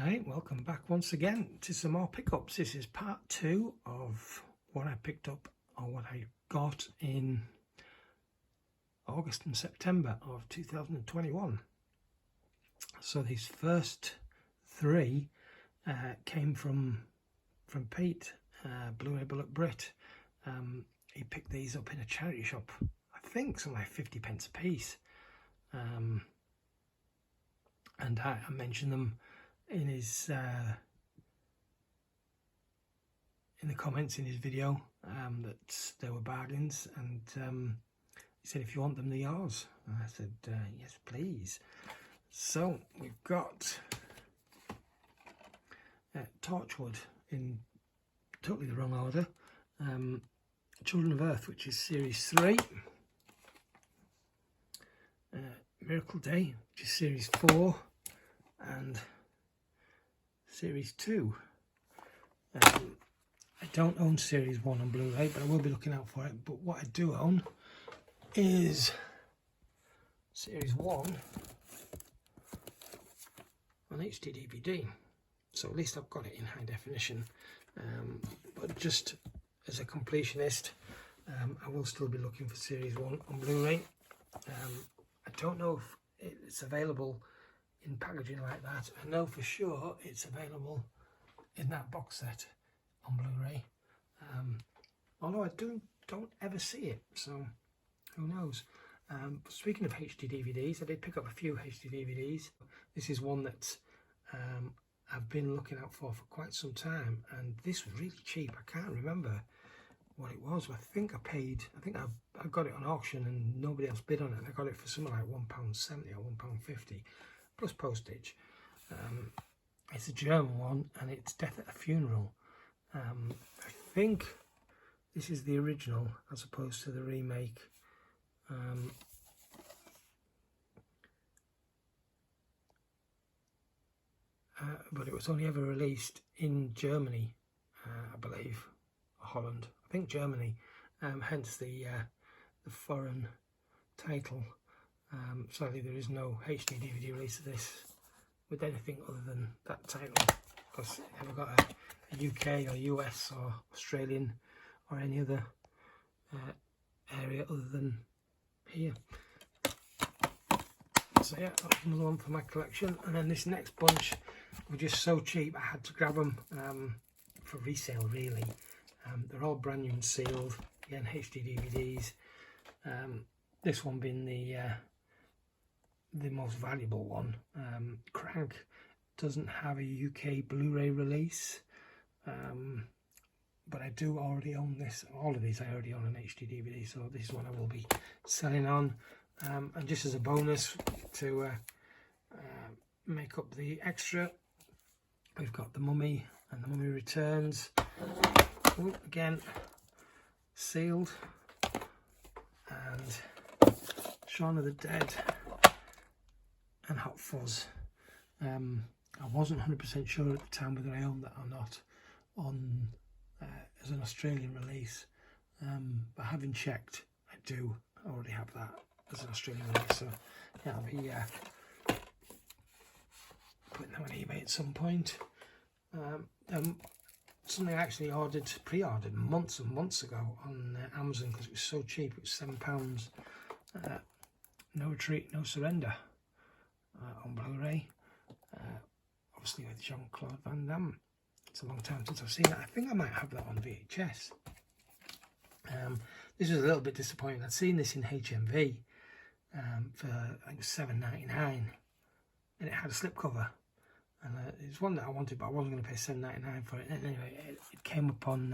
Hi, welcome back once again to some more pickups. This is part 2 of what I picked up or what I got in August and September of 2021. So these first 3 came from Pete, Blu-ray Bullet Brit. He picked these up in a charity shop, I think something like 50p a piece. And I mentioned them in his in the comments in his video that they were bargains, and he said, if you want them, they're yours. And I said, yes please. So we've got Torchwood in totally the wrong order, Children of Earth, which is series 3, Miracle Day, which is series 4, and series 2. I don't own series 1 on Blu-ray, but I will be looking out for it. But what I do own is series 1 on HD DVD, so at least I've got it in high definition. But just as a completionist, I will still be looking for series 1 on Blu-ray. I don't know if it's available in packaging like that. I know for sure it's available in that box set on Blu-ray, although I don't ever see it, so who knows. Speaking of HD DVDs, I did pick up a few HD DVDs. This is one that I've been looking out for quite some time, and this was really cheap. I can't remember what it was. I think I got it on auction and nobody else bid on it. I got it for something like £1.70 or £1.50 plus postage. It's a German one, and it's Death at a Funeral. I think this is the original as opposed to the remake. But it was only ever released in Germany, I believe, or Holland. I think Germany, hence the foreign title. Sadly, there is no HD DVD release of this with anything other than that title, because it never got a UK or US or Australian or any other area other than here. So yeah, that's another one for my collection. And then this next bunch were just so cheap, I had to grab them for resale, really. They're all brand new and sealed, again HD DVDs. This one being the most valuable one. Crank doesn't have a UK Blu-ray release, but I do already own this. All of these I already own an HD DVD, so this is one I will be selling on. And just as a bonus to make up the extra, we've got The Mummy and The Mummy Returns. Ooh, again sealed, and Shaun of the Dead and Hot Fuzz. I wasn't 100% sure at the time whether I owned that or not on as an Australian release, but having checked, I do already have that as an Australian release. So yeah, I'll be putting that on eBay at some point. Something I actually pre-ordered months and months ago on Amazon because it was so cheap. It was £7. No Retreat, No Surrender on Blu-ray, obviously with Jean-Claude Van Damme. It's a long time since I've seen that. I think I might have that on VHS. This was a little bit disappointing. I'd seen this in HMV for I think £7.99, and it had a slipcover, and it's one that I wanted, but I wasn't going to pay £7.99 for it. And anyway, it came up on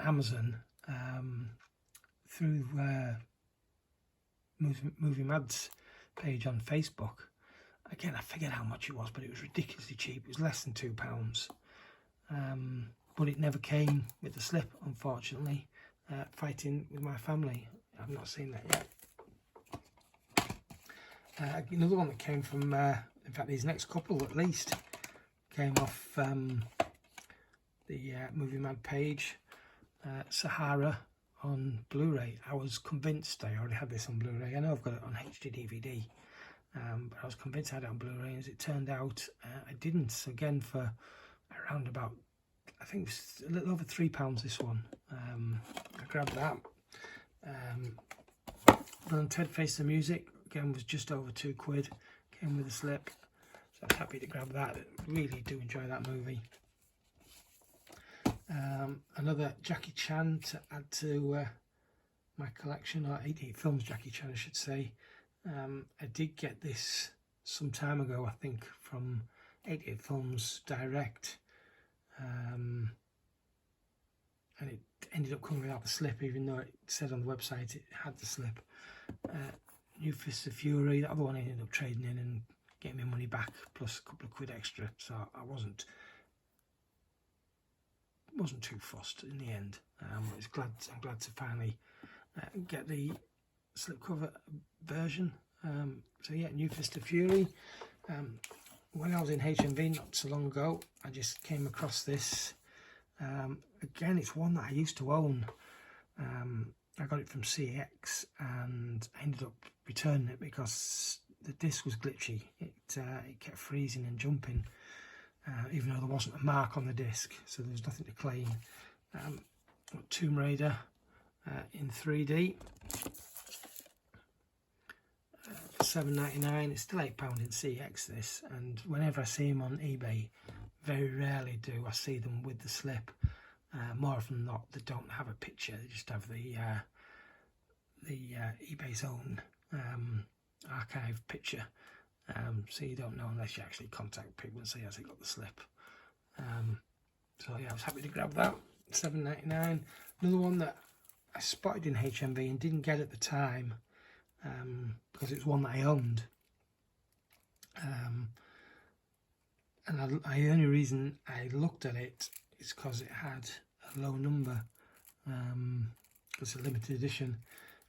Amazon through Movie Mad's page on Facebook. Again, I forget how much it was, but it was ridiculously cheap. It was less than £2. But it never came with the slip, unfortunately. Fighting with my family, I've not seen that yet. Another one that came from, in fact these next couple at least, came off the Movie Mad page. Sahara on Blu-ray. I was convinced I already had this on Blu-ray. I know I've got it on HD DVD, but I was convinced I had it on Blu-ray, and as it turned out, I didn't. So again, for around about, I think it was a little over £3 this one. I grabbed that. Bill and Ted Face the Music, again, was just over £2. Came with a slip, so I was happy to grab that. I really do enjoy that movie. Another Jackie Chan to add to my collection, or 88 Films Jackie Chan, I should say. I did get this some time ago, I think, from 88 Films Direct, and it ended up coming without the slip, even though it said on the website it had the slip. New Fist of Fury, the other one I ended up trading in and getting my money back, plus a couple of quid extra, so I wasn't too fussed in the end. I'm glad to finally get the slipcover version. So yeah, New Fist of Fury. When I was in HMV not so long ago, I just came across this. Again, it's one that I used to own. I got it from CEX and I ended up returning it because the disc was glitchy. It kept freezing and jumping, even though there wasn't a mark on the disc, so there was nothing to claim. Tomb Raider in 3D, £7.99. It's still £8 in CEX this, and whenever I see them on eBay, very rarely do I see them with the slip. More often than not, they don't have a picture, they just have the eBay's own archive picture, so you don't know unless you actually contact people and say, has it got the slip? So yeah, I was happy to grab that. £7.99. Another one that I spotted in HMV and didn't get at the time, because it was one that I owned, and the only reason I looked at it is because it had a low number. It's a limited edition,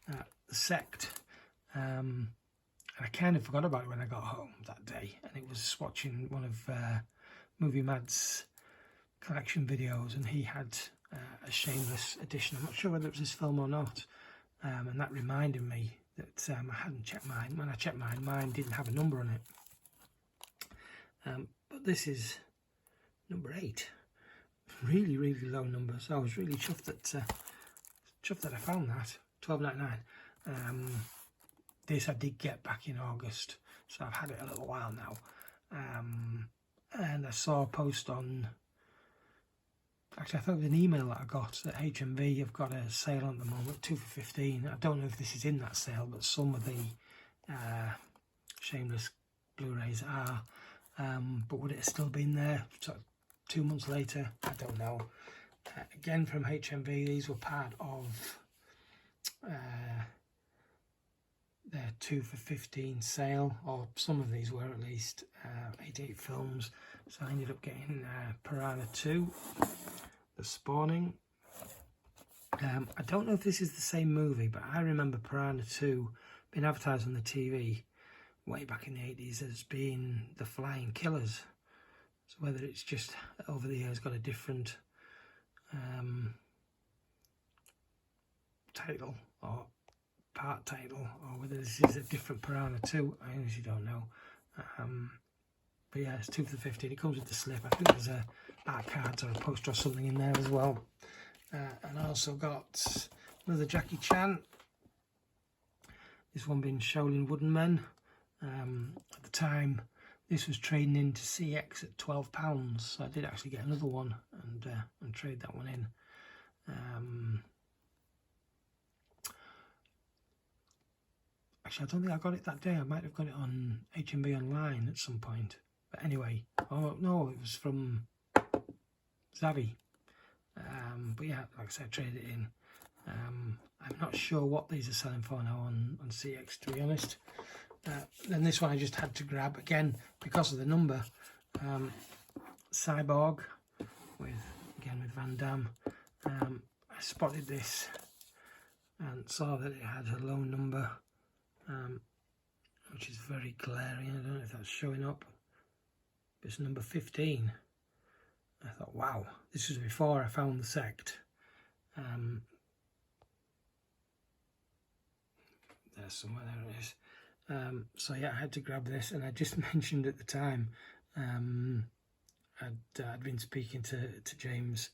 the Sect, and I kind of forgot about it when I got home that day, and it was watching one of Movie Mad's collection videos, and he had a Shameless edition. I'm not sure whether it was his film or not, and that reminded me that I hadn't checked mine. When I checked mine didn't have a number on it, but this is number 8. Really, really low number, so I was really chuffed that I found that. £12.99. This I did get back in August, so I've had it a little while now. And I saw a post on, actually I thought it was an email that I got, that HMV have got a sale on at the moment, 2 for £15. I don't know if this is in that sale, but some of the Shameless Blu-rays are. But would it have still been there sort of 2 months later? I don't know. Again, from HMV, these were part of their 2 for £15 sale, or some of these were at least. 88 Films, so I ended up getting Piranha 2, The Spawning. I don't know if this is the same movie, but I remember Piranha 2 being advertised on the TV way back in the 80s as being The Flying Killers. So whether it's just over the years got a different title or part title, or whether this is a different Piranha 2, I honestly don't know. But yeah, it's 2 for £15. It comes with the slip. I think there's a back cards or a poster or something in there as well. And I also got another Jackie Chan. This one being Shaolin Wooden Men. At the time, this was trading into CEX at £12, so I did actually get another one and trade that one in. Actually, I don't think I got it that day. I might have got it on HMV online at some point. But anyway, oh no, it was from Zavi. But yeah, like I said, I traded it in. I'm not sure what these are selling for now on CEX, to be honest. Then this one I just had to grab, again, because of the number. Cyborg, with Van Damme. I spotted this and saw that it had a low number, which is very glaring. I don't know if that's showing up. But it's number 15. I thought, wow, this was before I found the Sect. There's somewhere, there it is. So yeah, I had to grab this, and I just mentioned at the time, I'd been speaking to James,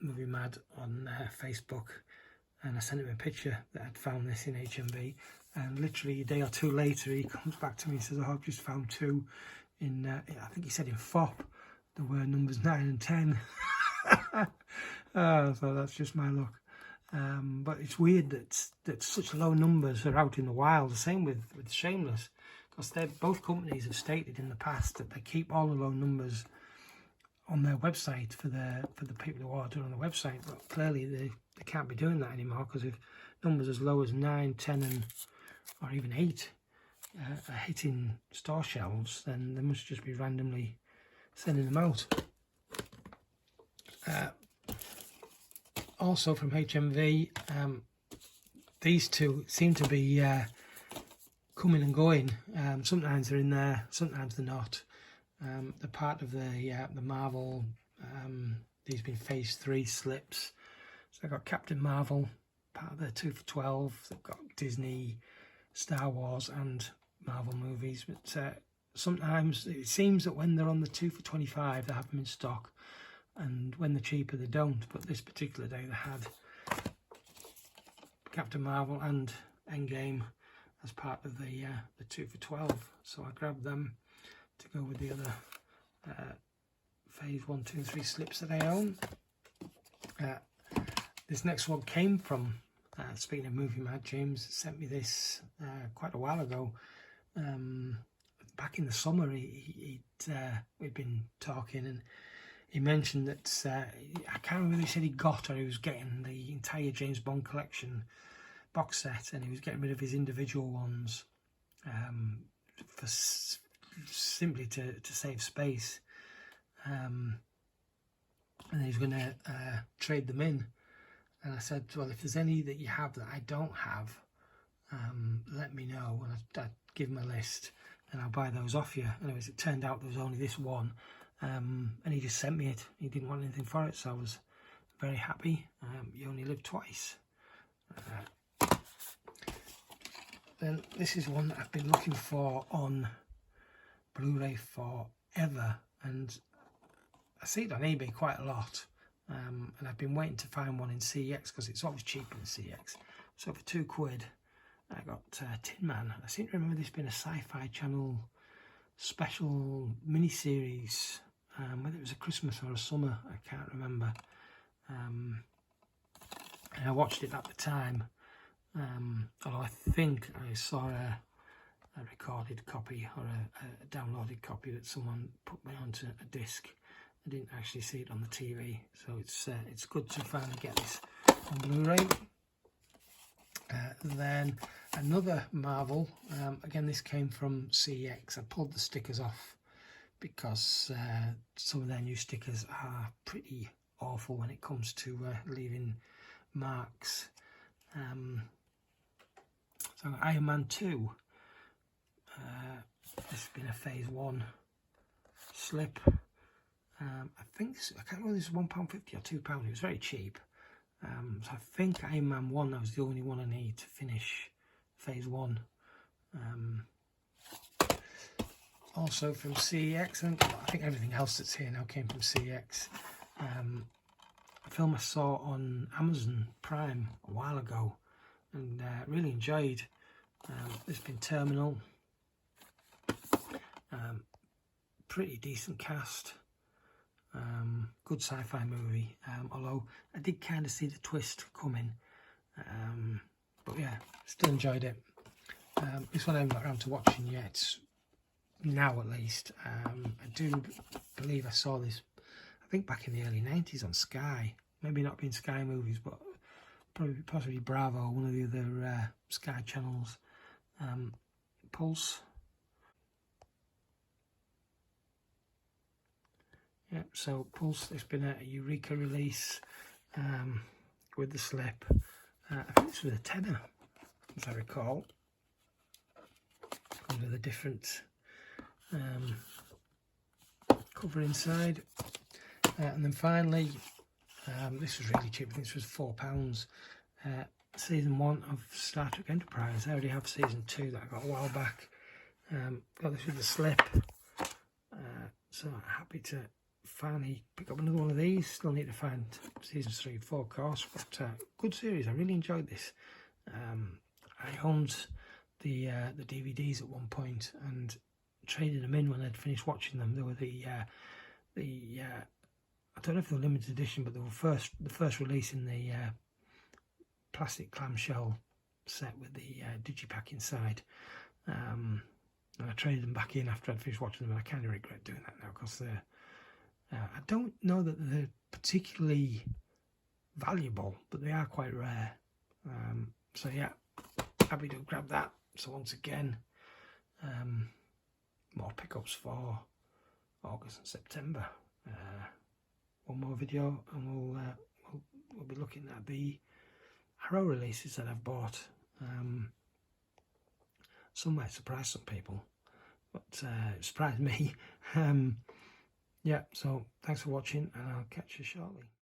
Movie Mad, on Facebook, and I sent him a picture that I'd found this in HMV, and literally a day or two later he comes back to me and says, oh, I've just found two in, I think he said in FOP, there were numbers 9 and 10. So that's just my luck. But it's weird that such low numbers are out in the wild. The same with Shameless, because both companies have stated in the past that they keep all the low numbers on their website for the people who order on the website. But clearly they can't be doing that anymore, because if numbers as low as 9, 10, or even 8 are hitting store shelves, then they must just be randomly sending them out. Also from HMV, these two seem to be coming and going. Sometimes they're in there, sometimes they're not. They're part of the Marvel. These have been Phase 3 slips. So I've got Captain Marvel, part of the 2 for 12. They've got Disney, Star Wars and Marvel movies. But sometimes it seems that when they're on the 2 for 25, they have them in stock. And when they're cheaper, they don't. But this particular day, they had Captain Marvel and Endgame as part of the 2 for 12. So I grabbed them to go with the other Phase 1, 2 and 3 slips that I own. This next one came from, speaking of Movie Mad, James sent me this quite a while ago. Back in the summer, we'd been talking, and he mentioned that, I can't remember if he said he got or he was getting the entire James Bond collection box set, and he was getting rid of his individual ones for simply to save space. And he was going to trade them in. And I said, well, if there's any that you have that I don't have, let me know, and I'd give him a list, and I'll buy those off you. Anyways, it turned out there was only this one. And he just sent me it. He didn't want anything for it, so I was very happy. You only live twice. Then this is one that I've been looking for on Blu-ray forever, and I see it on eBay quite a lot. And I've been waiting to find one in CEX, because it's always cheaper in CEX. So for £2, I got Tin Man. I seem to remember this being a Sci-Fi Channel special mini-series, whether it was a Christmas or a summer, I can't remember. And I watched it at the time, although I think I saw a recorded copy or a downloaded copy that someone put me onto a disc. I didn't actually see it on the TV, so it's good to finally get this on Blu-ray. Then another Marvel, again this came from CEX. I pulled the stickers off because some of their new stickers are pretty awful when it comes to leaving marks. So Iron Man 2, this has been a Phase 1 slip. I think, I can't remember, this was £1.50 or £2. It was very cheap. So I think Iron Man 1, that was the only one I need to finish Phase 1. Also from CEX, and I think everything else that's here now came from CEX. A film I saw on Amazon Prime a while ago, and really enjoyed. It's been Terminal. Pretty decent cast. Good sci-fi movie, although I did kind of see the twist coming, but yeah, still enjoyed it. This one I haven't got around to watching yet, now at least. I do believe I saw this, I think back in the early 90s on Sky, maybe not being Sky Movies, but probably possibly Bravo, one of the other Sky channels. Pulse. Yep, so Pulse, it's been a Eureka release with the slip. I think this was a tenner, as I recall. Comes with a different cover inside. And then finally, this was really cheap. I think this was £4. season 1 of Star Trek Enterprise. I already have season 2 that I got a while back. Got this with the slip. So happy to finally pick up another one of these. Still need to find seasons 3 and 4, of course, but good series. I really enjoyed this. I owned the DVDs at one point and traded them in when I'd finished watching them. They were I don't know if they were limited edition, but they were the first release in the plastic clamshell set with the digipack inside. And I traded them back in after I'd finished watching them, and I kind of regret doing that now because I don't know that they're particularly valuable, but they are quite rare. So yeah, happy to grab that. So once again, more pickups for August and September. One more video, and we'll be looking at the Arrow releases that I've bought. Some might surprise some people, but it surprised me. Yeah, so thanks for watching, and I'll catch you shortly.